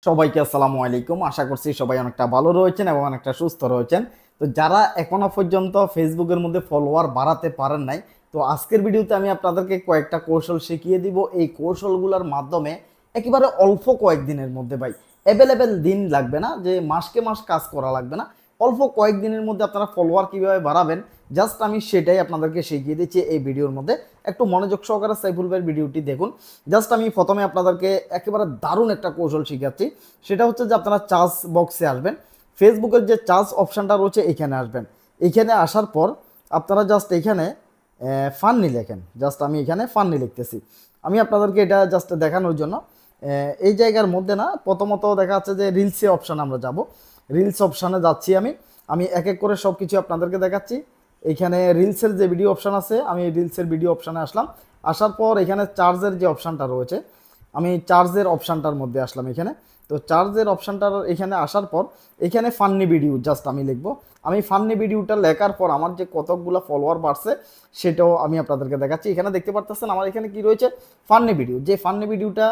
সবাইকে আসসালামু আলাইকুম। আশা করছি সবাই অনেকটা ভালো রয়েছেন এবং অনেকটা সুস্থ রয়েছেন। তো যারা এখনো পর্যন্ত ফেসবুকের মধ্যে ফলোয়ার বাড়াতে পারেন নাই, তো আজকের ভিডিওতে আমি আপনাদেরকে কয়েকটা কৌশল শিখিয়ে দিব। এই কৌশলগুলোর মাধ্যমে একেবারে অল্প কয়েকদিনের মধ্যে ভাই, অ্যাভেলেবেল দিন লাগবে না, যে মাসকে মাস কাজ করা লাগবে না, অল্প কয়েকদিনের মধ্যে আপনারা ফলোয়ার কীভাবে বাড়াবেন জাস্ট আমি সেটাই আপনাদেরকে শিখিয়ে দিচ্ছি এই ভিডিওর মধ্যে। একটু মনোযোগ সহকারে সাইফুল ভাইয়ের ভিডিওটি দেখুন। জাস্ট আমি প্রথমে আপনাদেরকে একেবারে দারুণ একটা কৌশল শিখাচ্ছি। সেটা হচ্ছে যে আপনারা চার্জ বক্সে আসবেন, ফেসবুকের যে চার্জ অপশানটা রয়েছে এখানে আসবেন। এইখানে আসার পর আপনারা জাস্ট এখানে ফান্নি লেখেন। জাস্ট আমি এখানে ফান্নি লিখতেছি, আমি আপনাদেরকে এটা জাস্ট দেখানোর জন্য। এই জায়গার মধ্যে না, প্রথমত দেখা যাচ্ছে যে রিলসে অপশান আমরা যাব, রিলস অপশানে যাচ্ছি। আমি এক এক করে সব কিছু আপনাদেরকে দেখাচ্ছি। এইখানে রিলসের যে ভিডিও অপশান আছে, আমি রিলসের ভিডিও অপশানে আসলাম। আসার পর এখানে চার্জের যে অপশানটা রয়েছে, আমি চার্জের অপশানটার মধ্যে আসলাম এখানে। তো চার্জের অপশানটার এখানে আসার পর এখানে ফান্নি ভিডিও জাস্ট আমি লিখব। আমি ফান্নি ভিডিওটা লেখার পর আমার যে কতকগুলো ফলোয়ার বাড়ছে সেটাও আমি আপনাদেরকে দেখাচ্ছি। এখানে দেখতে পাচ্ছেন আমার এখানে কি রয়েছে, ফান্নি ভিডিও। যে ফান্নি ভিডিওটা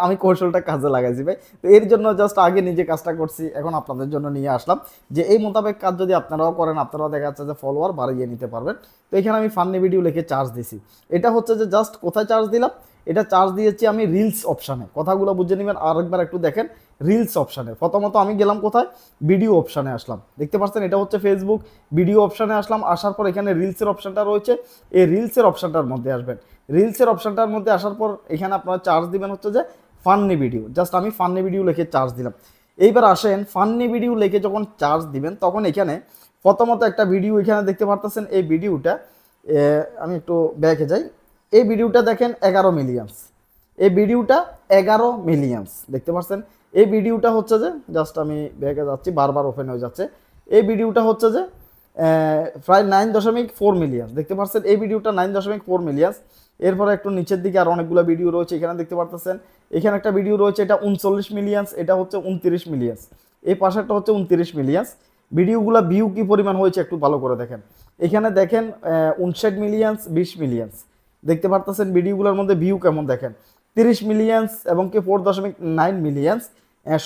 আমি কৌশলটা কাজে লাগাইছি ভাই। তো এর জন্য জাস্ট আগে নিজে কাজটা করছি, এখন আপনাদের জন্য নিয়ে আসলাম যে এই মোতাবেক কাজ যদি আপনারাও করেন, আপনারাও দেখা যাচ্ছে যে ফলোয়ার বাড়িয়ে নিতে পারবেন। তো এখানে আমি ফান্নি ভিডিও লিখে চার্জ দিছি। এটা হচ্ছে যে জাস্ট কোথায় চার্জ দিলাম, এটা চার্জ দিয়েছি আমি রিলস অপশানে। কথাগুলো বুঝে নেবেন, আরেকবার একটু দেখেন। রিলস অপশানে প্রথমত আমি গেলাম কোথায়, ভিডিও অপশানে আসলাম। দেখতে পাচ্ছেন এটা হচ্ছে ফেসবুক, ভিডিও অপশানে আসলাম। আসার পর এখানে রিলসের অপশানটা রয়েছে, এই রিলসের অপশানটার মধ্যে আসবেন। রিলসের অপশানটার মধ্যে আসার পর এখানে আপনারা চার্জ দিবেন হচ্ছে যে ফান্নি ভিডিও। জাস্ট আমি ফান্নি ভিডিও লিখে চার্জ দিলাম। এইবার আসেন, ফান্নি ভিডিও লিখে যখন চার্জ দিবেন তখন এখানে প্রথমত একটা ভিডিও এখানে দেখতে পারতেছেন। এই ভিডিওটা আমি একটু ব্যাকে যাই। এই ভিডিওটা দেখেন 11 মিলিয়ন্স। এই ভিডিওটা 11 মিলিয়ন্স দেখতে পাচ্ছেন। এই ভিডিওটা হচ্ছে যে জাস্ট আমি ব্যাকে যাচ্ছি, বারবার ওপেন হয়ে যাচ্ছে। এই ভিডিওটা হচ্ছে যে প্রায় 9.4 মিলিয়ন্স দেখতে পাচ্ছেন। এই ভিডিওটা 9.4 মিলিয়ন্স। এরপরে একটু নিচের দিকে আর অনেকগুলো ভিডিও রয়েছে, এখানে দেখতে পাচ্ছেন। এখানে একটা ভিডিও রয়েছে, এটা 39 মিলিয়ন্স, এটা হচ্ছে 29 মিলিয়ন্স। এই পাশেরটা হচ্ছে 29 মিলিয়ন্স। ভিডিওগুলো ভিউ কি পরিমাণ হয়েছে একটু ভালো করে দেখেন। এখানে দেখেন 59 মিলিয়ন্স, 20 মিলিয়ন্স দেখতে পারতেছেন। ভিডিওগুলোর মধ্যে ভিউ কেমন দেখেন, 30 মিলিয়ন্স এবং কি 4.9 মিলিয়ন্স,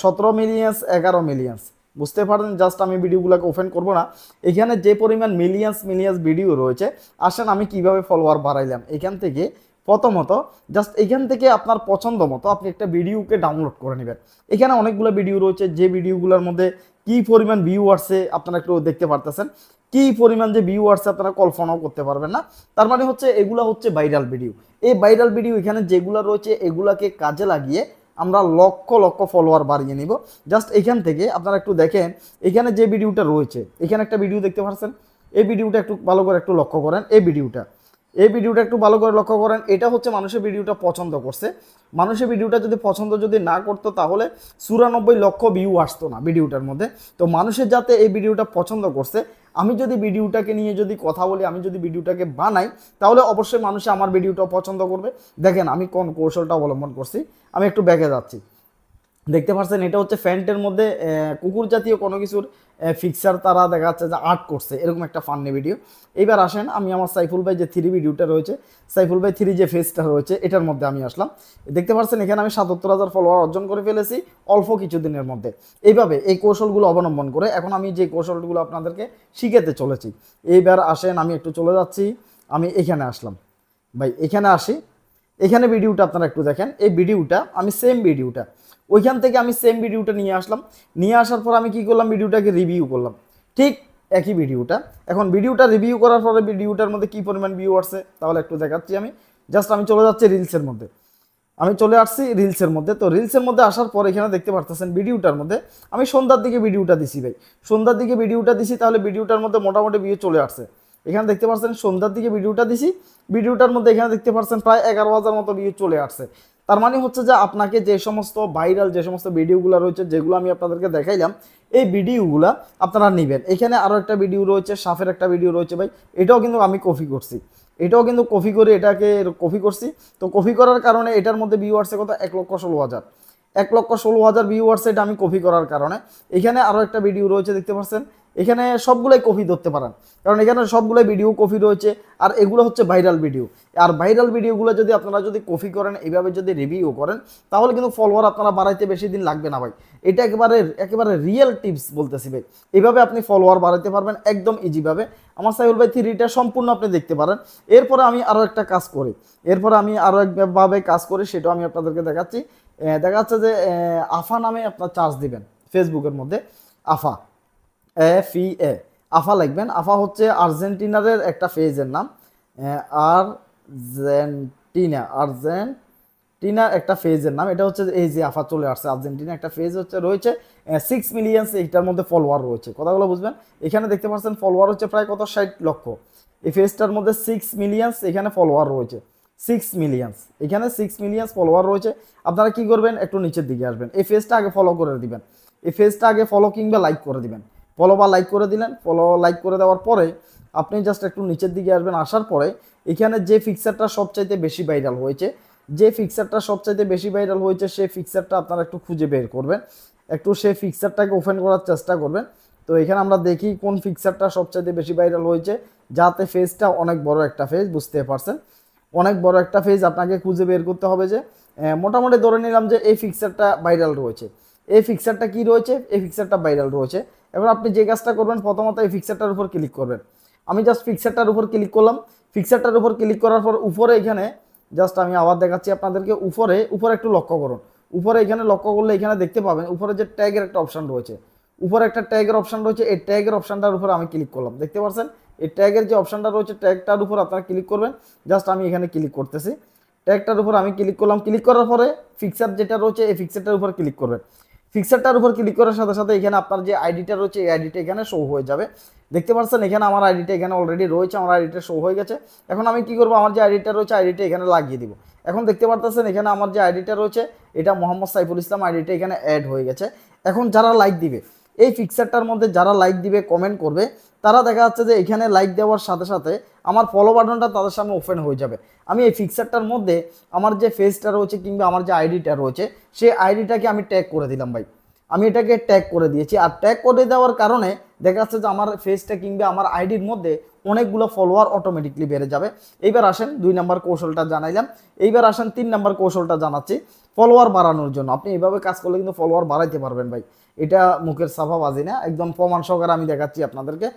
17 মিলিয়ন্স, 11 মিলিয়ন্স। বুঝতে পারেন, জাস্ট আমি ভিডিওগুলোকে ওপেন করব না। এখানে যে পরিমাণ মিলিয়ন্স মিলিয়ন্স ভিডিও রয়েছে, আসেন আমি কিভাবে ফলোয়ার বাড়াইলাম। এখান থেকে প্রথমত জাস্ট এখান থেকে আপনার পছন্দ মতো আপনি একটা ভিডিওকে ডাউনলোড করে নেবেন। এখানে অনেকগুলো ভিডিও রয়েছে, যে ভিডিওগুলোর মধ্যে কি পরিমাণ ভিউ আসছে আপনারা একটু দেখতে পারতেছেন। কি পরিমাণ যে ভিউ আসছে আপনারা কল্পনাও করতে পারবেন না। তার মানে হচ্ছে এগুলা হচ্ছে ভাইরাল ভিডিও। এই ভাইরাল ভিডিও এখানে যেগুলো রয়েছে এগুলাকে কাজে লাগিয়ে আমরা লক্ষ লক্ষ ফলোয়ার বাড়িয়ে নিব। জাস্ট এখান থেকে আপনারা একটু দেখেন, এখানে যে ভিডিওটা রয়েছে, এখানে একটা ভিডিও দেখতে পাচ্ছেন। এই ভিডিওটা একটু ভালো করে একটু লক্ষ্য করেন। এই ভিডিওটা একটু ভালো করে লক্ষ্য করেন। এটা হচ্ছে মানুষের ভিডিওটা পছন্দ করছে। মানুষের ভিডিওটা যদি পছন্দ যদি না করতো তাহলে 94 লক্ষ ভিউ আসতো না ভিডিওটার মধ্যে। তো মানুষের যাতে এই ভিডিওটা পছন্দ করছে, আমি যদি ভিডিওটাকে নিয়ে যদি কথা বলি, আমি যদি ভিডিওটাকে বানাই, তাহলে অবশ্যই মানুষে আমার ভিডিওটাও পছন্দ করবে। দেখেন আমি কোন কৌশলটা অবলম্বন করছি। আমি একটু ব্যাকে যাচ্ছি, দেখতে পাচ্ছেন এটা হচ্ছে ফ্যান্টের মধ্যে কুকুর জাতীয় কোনো কিছুর ফিক্সার তারা দেখা যাচ্ছে যে আর্ট করছে, এরকম একটা ফান্নি ভিডিও। এইবার আসেন, আমি আমার সাইফুল ভাই যে 3 ভিডিওটা রয়েছে, সাইফুল ভাই 3 যে ফেসটা রয়েছে এটার মধ্যে আমি আসলাম। দেখতে পাচ্ছেন এখানে আমি 77,000 ফলোয়ার অর্জন করে ফেলেছি অল্প কিছুদিনের মধ্যে। এইভাবে এই কৌশলগুলো অবলম্বন করে এখন আমি যে কৌশলগুলো আপনাদেরকে শিখাতে চলেছি। এইবার আসেন, আমি একটু চলে যাচ্ছি, আমি এখানে আসলাম ভাই। এখানে আসি, এখানে ভিডিওটা আপনারা একটু দেখেন। এই ভিডিওটা আমি সেম ভিডিওটা ওইখান থেকে আমি সেম ভিডিওটা নিয়ে আসলাম। নিয়ে আসার পর আমি কি করলাম, ভিডিওটাকে রিভিউ করলাম। ঠিক একই ভিডিওটা। এখন ভিডিওটা রিভিউ করার পরে ভিডিওটার মধ্যে কি পরিমাণ ভিউ আসছে তাহলে একটু দেখাচ্ছি। আমি জাস্ট আমি চলে যাচ্ছি রিলসের মধ্যে, আমি চলে আসছি রিলসের মধ্যে। তো রিলসের মধ্যে আসার পর এখানে দেখতে পারতেছেন ভিডিওটার মধ্যে আমি সন্ধ্যার দিকে ভিডিওটা দিছি ভাই। সন্ধ্যার দিকে ভিডিওটা দিছি, তাহলে ভিডিওটার মধ্যে মোটামুটি ভিউ চলে আসছে। এখানে দেখতে পাচ্ছেন সন্ধ্যার দিকে ভিডিওটা দিছি, ভিডিওটার মধ্যে এখানে দেখতে পাচ্ছেন প্রায় 11,000 মতো ভিউ চলে আসছে। তার মানে হচ্ছে যে আপনাকে যে সমস্ত ভাইরাল যে সমস্ত ভিডিওগুলো রয়েছে, যেগুলো আমি আপনাদেরকে দেখাইলাম, এই ভিডিওগুলো আপনারা নেবেন। এখানে আরও একটা ভিডিও রয়েছে, সাফের একটা ভিডিও রয়েছে ভাই, এটাও কিন্তু আমি কপি করছি। এটাও কিন্তু কপি করে এটাকে কপি করছি। তো কপি করার কারণে এটার মধ্যে ভিউ আসছে কত, 1,16,000। 1,16,000 ভিউ আসছে, এটা আমি কপি করার কারণে। এখানে আরও একটা ভিডিও রয়েছে দেখতে পাচ্ছেন, এখানে সবগুলাই কপি ধরতে পারেন, কারণ এখানে সবগুলাই ভিডিও কপি রয়েছে, আর এগুলো হচ্ছে ভাইরাল ভিডিও। আর ভাইরাল ভিডিওগুলো যদি আপনারা যদি কপি করেন, এইভাবে যদি রিভিউ করেন, তাহলে কিন্তু ফলোয়ার আপনারা বাড়াইতে বেশি দিন লাগবে না ভাই। এটা একেবারে রিয়েল টিপস বলতেছি ভাই। এইভাবে আপনি ফলোয়ার বাড়াইতে পারবেন একদম ইজিভাবে। আমার সাইফুল ভাই থ্রিটা সম্পূর্ণ আপনি দেখতে পারেন। এরপরে আমি আরও একটা কাজ করি, একভাবে কাজ করি, সেটাও আমি আপনাদেরকে দেখাচ্ছি। দেখা যাচ্ছে যে আফা নামে আপনার চার্জ দিবেন ফেসবুকের মধ্যে, আফা, FEA, আফা লিখবেন। আফা হচ্ছে আর্জেন্টিনার একটা পেজের নাম, আর্জেন্টিনার একটা পেজের নাম। এটা হচ্ছে এই যে আফা চলে আসছে, আর্জেন্টিনা একটা পেজ হচ্ছে রয়েছে, 6 মিলিয়ন এইটার মধ্যে ফলোয়ার রয়েছে। কথাগুলো বুঝবেন। এখানে দেখতে পাচ্ছেন ফলোয়ার হচ্ছে প্রায় কত, 60 লক্ষ। এই পেজটার মধ্যে 6 মিলিয়ন এখানে ফলোয়ার রয়েছে, 6 মিলিয়ন, এখানে 6 মিলিয়ন ফলোয়ার রয়েছে। আপনারা কি করবেন, একটু নিচের দিকে আসবেন, এই পেজটা আগে ফলো করে দিবেন, এই পেজটা আগে ফলো কিংবা লাইক করে দিবেন। ফলো বা লাইক করে দিলেন, ফলো লাইক করে দেওয়ার পরে আপনি জাস্ট একটু নিচের দিকে আসবেন। আসার পরে এখানে যে ফিক্সারটা সবচাইতে বেশি ভাইরাল হয়েছে, সেই ফিক্সারটা আপনারা একটু খুঁজে বের করবেন, একটু সেই ফিক্সারটাকে ওপেন করার চেষ্টা করবেন। তো এখানে আমরা দেখি কোন ফিক্সারটা সবচাইতে বেশি ভাইরাল হয়েছে, যাতে ফেজটা অনেক বড় একটা ফেজ, বুঝতে পারছেন, অনেক বড় একটা ফেজ আপনাকে খুঁজে বের করতে হবে। যে মোটামুটি ধরে নিলাম যে এই ফিক্সারটা ভাইরাল রয়েছে, এই ফিক্সারটা কি রয়েছে, এই ফিক্সারটা ভাইরাল রয়েছে। এবার আপনি যে কাজটা করবেন, প্রথমত এই ফিক্সারটার উপর ক্লিক করবেন। আমি জাস্ট ফিক্সারটার উপর ক্লিক করলাম। ফিক্সারটার উপর ক্লিক করার পর উপরে এখানে জাস্ট আমি আবার দেখাচ্ছি আপনাদেরকে, উপরে একটু লক্ষ্য করুন। উপরে এখানে লক্ষ্য করলে এখানে দেখতে পাবেন উপরে যে ট্যাগের একটা অপশন রয়েছে, উপরে একটা ট্যাগের অপশন রয়েছে। এই ট্যাগের অপশনটার উপর আমি ক্লিক করলাম, দেখতে পাচ্ছেন এই ট্যাগের যে অপশনটা রয়েছে, ট্যাগটার উপর আপনারা ক্লিক করবেন। জাস্ট আমি এখানে ক্লিক করতেছি, ট্যাগটার উপর আমি ক্লিক করলাম। ক্লিক করার পরে ফিক্সার যেটা রয়েছে, এই ফিক্সারটার উপর ক্লিক করবেন। ফিক্সারটার উপর ক্লিক করার সাথে সাথে এখানে আপনার যে আইডিটা রয়েছে, এই আইডিটা এখানে শো হয়ে যাবে। দেখতে পাচ্ছেন এখানে আমার আইডিটা এখানে অলরেডি রয়েছে, আমার আইডিটা শো হয়ে গেছে। এখন আমি কি করব, আমার যে আইডিটা রয়েছে, আইডিটা এখানে লাগিয়ে দিব। এখন দেখতে পাচ্ছেন এখানে আমার যে আইডিটা রয়েছে, এটা মোহাম্মদ সাইফুল ইসলাম, আইডিটা এখানে অ্যাড হয়ে গেছে। এখন যারা লাইক দিবে, এই ফিক্সারটার মধ্যে যারা লাইক দিবে, কমেন্ট করবে, তারা দেখা যাচ্ছে যে এখানে লাইক দেওয়ার সাথে সাথে আমার ফলো বাটনটা তাদের সামনে ওপেন হয়ে যাবে। আমি এই ফিক্সারটার মধ্যে আমার যে ফেসটা রয়েছে কিংবা আমার যে আইডিটা রয়েছে, সেই আইডিটাকে আমি ট্যাগ করে দিলাম ভাই। আমি এটাকে ট্যাগ করে দিয়েছি, আর ট্যাগ করে দেওয়ার কারণে দেখা যাচ্ছে যে আমার ফেসটা কিংবা আমার আইডির মধ্যে অনেকগুলো ফলোয়ার অটোমেটিকলি বেড়ে যাবে। এইবার আসেন 2 নম্বর কৌশলটা জানাইলাম, এইবার আসেন 3 নম্বর কৌশলটা জানাচ্ছি, ফলোয়ার বাড়ানোর জন্য। আপনি এইভাবে কাজ করলে কিন্তু ফলোয়ার বাড়াইতে পারবেন ভাই। এটা মুখের সাফাবাজি না, একদম প্রমাণ সহকারে আমি দেখাচ্ছি আপনাদেরকে।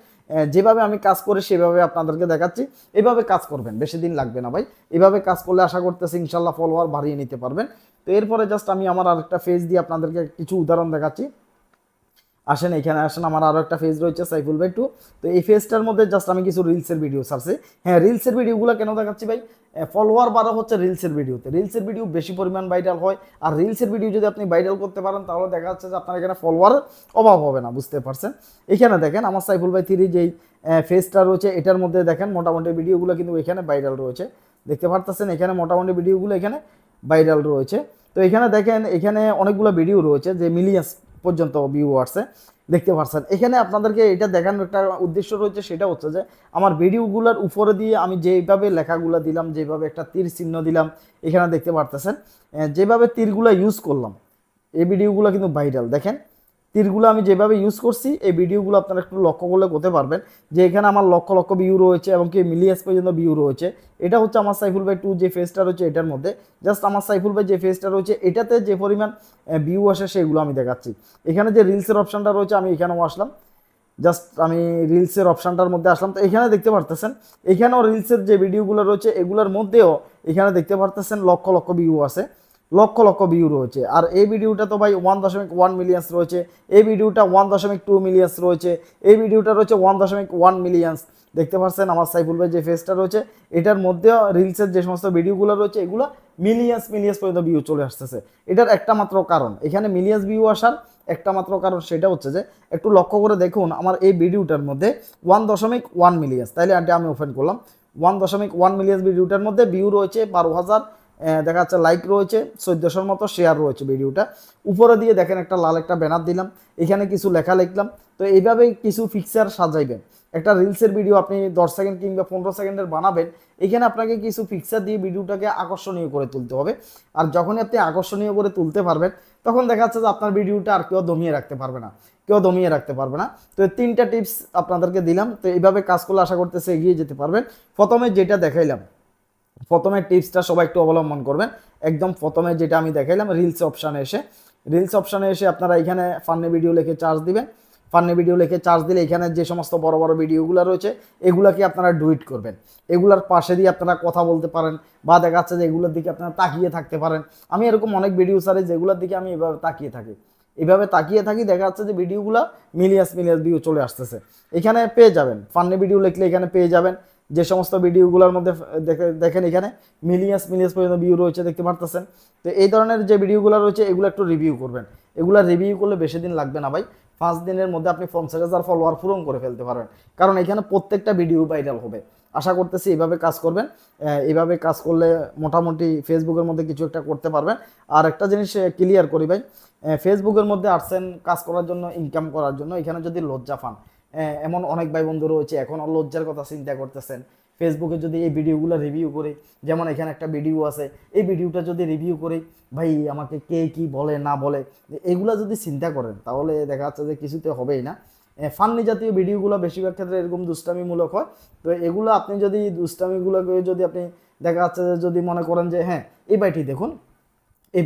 যেভাবে আমি কাজ করি সেভাবে আপনাদেরকে দেখাচ্ছি। এইভাবে কাজ করবেন, বেশি দিন লাগবে না ভাই। এইভাবে কাজ করলে আশা করতেছি ইনশাল্লাহ ফলোয়ার বাড়িয়ে নিতে পারবেন। তো এরপরে জাস্ট আমি আমার আরেকটা ফেজ দিয়ে আপনাদেরকে কিছু উদাহরণ দেখাচ্ছি। আসেন এখানে আসেন, আমার আরও একটা ফেজ রয়েছে সাইফুল ভাই 2। তো এই ফেজটার মধ্যে জাস্ট আমি কিছু রিলসের ভিডিও ছাড়ছি। হ্যাঁ, রিলসের ভিডিওগুলো কেন দেখাচ্ছি ভাই, ফলোয়ার বাড়া হচ্ছে রিলসের ভিডিওতে। রিলসের ভিডিও বেশি পরিমাণ ভাইরাল হয়, আর রিলসের ভিডিও যদি আপনি ভাইরাল করতে পারেন, তাহলে দেখা যাচ্ছে যে আপনার এখানে ফলোয়ার অভাব হবে না, বুঝতে পারছেন। এখানে দেখেন আমার সাইফুল ভাই 3 যেই ফেজটা রয়েছে, এটার মধ্যে দেখেন মোটামুটি ভিডিওগুলো কিন্তু এখানে ভাইরাল রয়েছে, দেখতে পারতেছেন। এখানে মোটামুটি ভিডিওগুলো এখানে ভাইরাল রয়েছে। তো এখানে দেখেন এখানে অনেকগুলো ভিডিও রয়েছে যে মিলিয়ন্স পর্যন্ত ভিউ আসছে, দেখতে পাচ্ছেন। এখানে আপনাদেরকে এটা দেখানোর একটা উদ্দেশ্য রয়েছে, সেটা হচ্ছে যে আমার ভিডিওগুলোর উপরে দিয়ে আমি যেভাবে লেখাগুলো দিলাম, যেভাবে একটা তীর চিহ্ন দিলাম, এখানে দেখতে পারতেছেন যেভাবে তীরগুলো ইউজ করলাম, এই ভিডিওগুলো কিন্তু ভাইরাল। দেখেন তীরগুলো আমি যেভাবে ইউজ করছি, এই ভিডিওগুলো আপনারা একটু লক্ষ্য করলে করতে পারবেন যে এখানে আমার লক্ষ লক্ষ ভিউ রয়েছে এবং কি মিলিয়ন্স পর্যন্ত ভিউ রয়েছে। এটা হচ্ছে আমার সাইফুল ভাই 2 যে ফেজটা রয়েছে এটার মধ্যে। জাস্ট আমার সাইফুল ভাই যে ফেজটা রয়েছে এটাতে যে পরিমাণ ভিউ আসে সেগুলো আমি দেখাচ্ছি। এখানে যে রিলসের অপশানটা রয়েছে, আমি এখানেও আসলাম, জাস্ট আমি রিলসের অপশানটার মধ্যে আসলাম। তো এখানে দেখতে পারতেছেন এখানেও রিলসের যে ভিডিওগুলো রয়েছে এগুলোর মধ্যেও এখানে দেখতে পারতেছেন লক্ষ লক্ষ ভিউ আছে, লক্ষ লক্ষ ভিউ রয়েছে। আর এই ভিডিওটা তো ভাই 1.1 মিলিয়ন্স রয়েছে, এই ভিডিওটা 1.2 মিলিয়ন্স রয়েছে, এই ভিডিওটা রয়েছে 1.1 মিলিয়ন্স। দেখতে পাচ্ছেন আমার সাইফুল ভাই যে ফেসটা রয়েছে এটার মধ্যেও রিলসের যে সমস্ত ভিডিওগুলো রয়েছে এগুলো মিলিয়ন্স পর্যন্ত ভিউ চলে আসতেছে। এটার একটা মাত্র কারণ, এখানে মিলিয়ন্স ভিউ আসার একটা মাত্র কারণ, সেটা হচ্ছে যে একটু লক্ষ্য করে দেখুন আমার এই ভিডিওটার মধ্যে 1.1 মিলিয়ন্স, তাইলে আমি ওপেন করলাম 1.1 মিলিয়ন্স ভিডিওটার মধ্যে ভিউ রয়েছে 12,000, দেখা যাচ্ছে লাইক রয়েছে 1400-র মতো, শেয়ার রয়েছে ভিডিওটা। উপরে দিয়ে দেখেন একটা লাল একটা ব্যানার দিলাম, এখানে কিছু লেখা লিখলাম। তো এইভাবেই কিছু ফিক্সার সাজাইবেন। একটা রিলসের ভিডিও আপনি 10 সেকেন্ড কিংবা 15 সেকেন্ডের বানাবেন, এখানে আপনাকে কিছু ফিক্সার দিয়ে ভিডিওটাকে আকর্ষণীয় করে তুলতে হবে। আর যখনই আপনি আকর্ষণীয় করে তুলতে পারবেন, তখন দেখা যাচ্ছে যে আপনার ভিডিওটা আর কেউ দমিয়ে রাখতে পারবে না। কেউ দমিয়ে রাখতে পারবে না। তো এই 3টা টিপস আপনাদেরকে দিলাম। তো এইভাবে কাজ করলে আশা করতেছি এগিয়ে যেতে পারবেন। প্রথমে যেটা দেখাইলাম, প্রথমে টিপসটা সবাই একটু অবলম্বন করবেন। একদম প্রথমে যেটা আমি দেখাইলাম, রিলস অপশানে এসে আপনারা এখানে ফান্নি ভিডিও লিখে চার্জ দিবেন। ফান্নি ভিডিও লিখে চার্জ দিলে এখানে যে সমস্ত বড় বড় ভিডিওগুলো রয়েছে এগুলাকে আপনারা ডুইট করবেন। এগুলার পাশে দিয়ে আপনারা কথা বলতে পারেন, বা দেখা যাচ্ছে যে এগুলোর দিকে আপনারা তাকিয়ে থাকতে পারেন। আমি এরকম অনেক ভিডিও সারি যেগুলোর দিকে আমি এভাবে তাকিয়ে থাকি, দেখা যাচ্ছে যে ভিডিওগুলো মিলিয়াস ভিউ চলে আসতেছে। এখানে পেয়ে যাবেন, ফান্নি ভিডিও লিখলে এখানে পেয়ে যাবেন যে সমস্ত ভিডিওগুলোর মধ্যে দেখেন এখানে মিলিয়াস পর্যন্ত ভিউ রয়েছে, দেখতে পারতেছেন। তো এই ধরনের যে ভিডিওগুলো রয়েছে এগুলো একটু রিভিউ করবেন। এগুলো রিভিউ করলে বেশি দিন লাগবে না ভাই, 5 দিনের মধ্যে আপনি 50,000 ফলোয়ার পূরণ করে ফেলতে পারবেন, কারণ এখানে প্রত্যেকটা ভিডিও ভাইরাল হবে। আশা করতেছি এইভাবে কাজ করবেন। এইভাবে কাজ করলে মোটামুটি ফেসবুকের মধ্যে কিছু একটা করতে পারবেন। আর একটা জিনিস ক্লিয়ার করি ভাই, ফেসবুকের মধ্যে আসছেন কাজ করার জন্য, ইনকাম করার জন্য, এখানে যদি লজ্জা পান, এমন অনেক ভাই বন্ধু রয়েছে এখনও লজ্জার কথা চিন্তা করতেছেন। ফেসবুকে যদি এই ভিডিওগুলো রিভিউ করি, যেমন এখানে একটা ভিডিও আছে, এই ভিডিওটা যদি রিভিউ করি, ভাই আমাকে কে কি বলে না বলে, এগুলা যদি চিন্তা করেন তাহলে দেখা যাচ্ছে যে কিছুতে হবেই না। ফান্নি জাতীয় ভিডিওগুলো বেশিরভাগ ক্ষেত্রে এরকম দুষ্টামিমূলক হয়। তো এগুলো আপনি যদি দুষ্টামিগুলোকে যদি আপনি দেখা যাচ্ছে যে যদি মনে করেন যে হ্যাঁ এই ভাইটি দেখুন, এই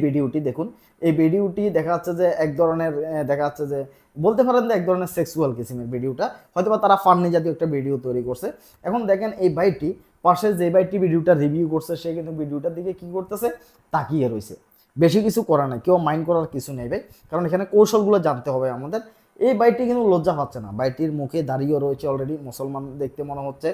ভিডিওটি দেখা যাচ্ছে যে এক ধরনের দেখা যাচ্ছে যে বলতে পারেন যে এক ধরনের সেক্সুয়াল কিসিমের ভিডিওটা, হয়তো বা তারা ফান্নি জাতীয় একটা ভিডিও তৈরি করছে। এখন দেখেন এই ভাইটি পাশে যে ভাইটি ভিডিওটা রিভিউ করছে সে কিন্তু ভিডিওটার দিকে কি করতেছে, তাকিয়ে রয়েছে। বেশি কিছু করা নাই, কেউ মাইন্ড করার কিছু নেই ভাই, কারণ এখানে কৌশলগুলো জানতে হবে আমাদের। এই বাইটি কিন্তু লজ্জা পাচ্ছে না, বাইটির মুখে দাঁড়িয়ে রয়েছে অলরেডি, মুসলমান দেখতে মনে হচ্ছে।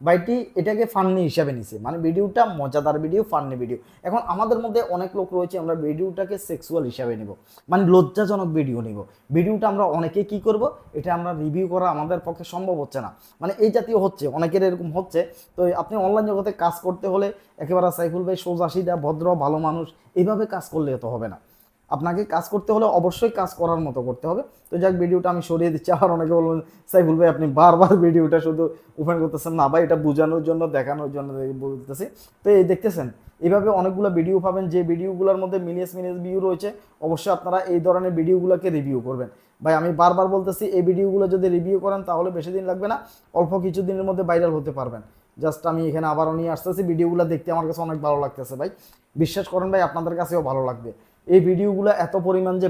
বাইটি এটাকে ফান্নি হিসাবে নিছে, মানে ভিডিওটা মজাদার ভিডিও, ফান্নি ভিডিও। এখন আমাদের মধ্যে অনেক লোক রয়েছে আমরা ভিডিওটাকে সেক্সুয়াল হিসাবে নিব, মানে লজ্জাজনক ভিডিও নিব। ভিডিওটা আমরা অনেকে কি করব, এটা আমরা রিভিউ করা আমাদের পক্ষে সম্ভব হচ্ছে না, মানে এই জাতীয় হচ্ছে, অনেকের এরকম হচ্ছে। তো আপনি অনলাইন জগতে কাজ করতে হলে একেবারে সাইফুল ভাই সোজা সিধা ভদ্র ভালো মানুষ এইভাবে কাজ করলে তো হবে না। আপনাকে কাজ করতে হলে অবশ্যই কাজ করার মতো করতে হবে। তো যাক, ভিডিওটা আমি সরিয়ে দিচ্ছি। আবার অনেকে বলবেন সাইফুল ভাই আপনি বারবার ভিডিওটা শুধু ওপেন করতেছেন। না ভাই, এটা বোঝানোর জন্য, দেখানোর জন্য বলতেছি। তো এই দেখতেছেন এইভাবে অনেকগুলো ভিডিও পাবেন, যে ভিডিওগুলোর মধ্যে মিলিয়ন্স ভিউ রয়েছে। অবশ্যই আপনারা এই ধরনের ভিডিওগুলোকে রিভিউ করবেন। ভাই আমি বারবার বলতেছি, এই ভিডিওগুলো যদি রিভিউ করেন তাহলে বেশি দিন লাগবে না, অল্প কিছু দিনের মধ্যে ভাইরাল হতে পারবেন। জাস্ট আমি এখানে আবারও নিয়ে আসতেছি, ভিডিওগুলো দেখতে আমার কাছে অনেক ভালো লাগতেছে ভাই, বিশ্বাস করেন ভাই আপনাদের কাছেও ভালো লাগবে। এই ভিডিওগুলো এত পরিমাণ যে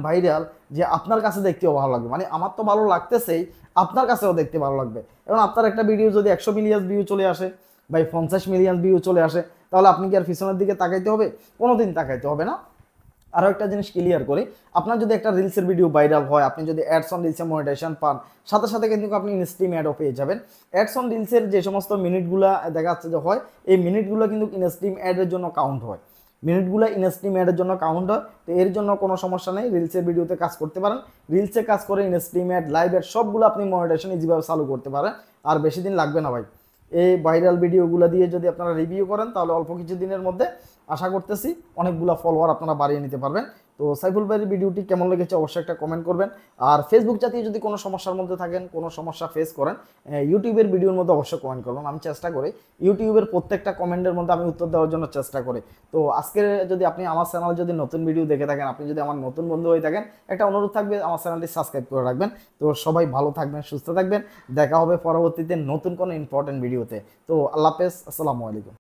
ভাইরাল, যে আপনার কাছে দেখতেও ভালো লাগবে, মানে আমার তো ভালো লাগতেছেই, আপনার কাছেও দেখতে ভালো লাগবে। এবং আপনার একটা ভিডিও যদি 100 মিলিয়ন ভিউ চলে আসে, ভাই 50 মিলিয়ন ভিউ চলে আসে, তাহলে আপনি কি আর পিছনের দিকে তাকাইতে হবে? কোনোদিন তাকাইতে হবে না। আরও একটা জিনিস ক্লিয়ার করি, আপনার যদি একটা রিলসের ভিডিও ভাইরাল হয়, আপনি যদি অ্যাডস অন রিলসে মনিটাইজেশন পান, সাথে সাথে কিন্তু আপনি ইনস্ট্রিম অ্যাডও পেয়ে যাবেন। অ্যাডস অন রিলসের যে সমস্ত মিনিটগুলো দেখা যাচ্ছে যে হয়, এই মিনিটগুলো কিন্তু ইনস্ট্রিম অ্যাডের জন্য কাউন্ট হয়, তো এর জন্য কোনো সমস্যা নেই, রিলসের ভিডিওতে কাজ করতে পারেন। রিলসে কাজ করে ইনস্ট্রিম অ্যাড, লাইভ অ্যাড সবগুলো আপনি মনিটাইজেশন ইজিভাবে চালু করতে পারেন। আর বেশি দিন লাগবে না ভাই, এই ভাইরাল ভিডিওগুলো দিয়ে যদি আপনারা রিভিউ করেন তাহলে অল্প কিছু দিনের মধ্যে আশা করতেছি অনেকগুলো ফলোয়ার আপনারা বাড়িয়ে নিতে পারবেন। তো সাইফুল ভাইয়ের ভিডিওটি কেমন লেগেছে অবশ্যই একটা কমেন্ট করবেন। আর ফেসবুক জাতীয় যদি কোনো সমস্যার মধ্যে থাকেন, কোনো সমস্যা ফেস করেন, ইউটিউবের ভিডিওর মধ্যে অবশ্যই কমেন্ট করবেন। আমি চেষ্টা করি ইউটিউবের প্রত্যেকটা কমেন্টের মধ্যে আমি উত্তর দেওয়ার জন্য চেষ্টা করি। তো আজকে যদি আপনি আমার চ্যানেলে যদি নতুন ভিডিও দেখে থাকেন, আপনি যদি আমার নতুন বন্ধু হয়ে থাকেন, একটা অনুরোধ থাকবে আমার চ্যানেলটি সাবস্ক্রাইব করে রাখবেন। তো সবাই ভালো থাকবেন, সুস্থ থাকবেন, দেখা হবে পরবর্তীতে নতুন কোনো ইম্পর্টেন্ট ভিডিওতে। তো আল্লাহ হাফেজ, আসসালামু আলাইকুম।